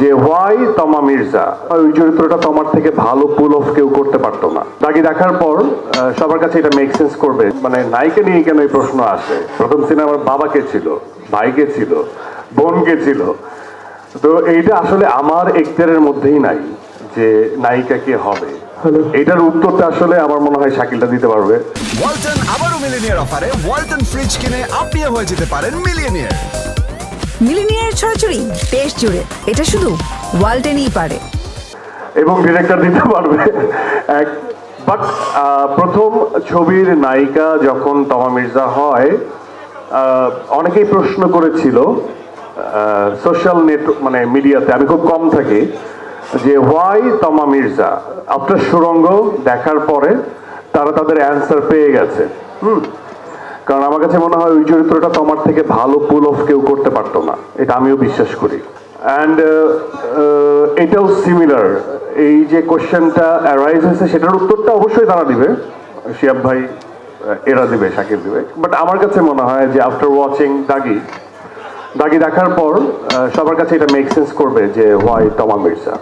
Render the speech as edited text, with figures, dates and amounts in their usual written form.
যে হোয়াই তমা মির্জা, ওই চরিত্রটা তমার থেকে ভালো পুল অফ কেউ করতে পারতো না। দাগি দেখার পর সবার কাছে এটা মেক সেন্স করবে, মানে নায়িকা নিয়ে কেন এই প্রশ্ন আসে। প্রথম সিনেমার বাবা কে ছিল, ভাই কে ছিল, বোন কে ছিল, তো এইটা আসলে আমার এক্টারের মধ্যেই নাই যে নায়িকা কে হবে। এটার উত্তরটা আসলে আমার মনে হয় শাকিলটা দিতে পারবে। ওয়ালটন আবারও মিলিনিয়ার অফারে ওয়ালটন ফ্রিজ কিনে আপনিও হয়ে যেতে পারেন মিলিয়নিয়ার। মিলিনিয়ার ছড়াছড়ি দেশ জুড়ে, এটা শুধু ওয়ালটেনই পারে। এবং ডিরেক্টর দিতে পারবে। বাট প্রথম ছবির নায়িকা যখন তমা মির্জা হয়, অনেকেই প্রশ্ন করেছিল সোশ্যাল মানে মিডিয়াতে, আমি খুব কম থাকি, যে হোয়াই তমা মির্জা। আফটার সুরঙ্গ দেখার পরে তারা তাদের অ্যান্সার পেয়ে গেছে। কারণ আমার কাছে মনে হয় ওই চরিত্রটা তোমার থেকে ভালো পুল অফ কেউ করতে পারতো না, এটা আমিও বিশ্বাস করি। অ্যান্ড এটাও সিমিলার, এই যে কোশ্চেনটা অ্যারাইজ হয়েছে সেটার উত্তরটা অবশ্যই তারা দিবে, শিয়াব ভাই এরা দিবে, শাকিল দিবে। বাট আমার কাছে মনে হয় যে আফটার ওয়াচিং দাগি দেখার পর সবার কাছে এটা মেক সেন্স করবে যে হোয়াই তমা মির্জা।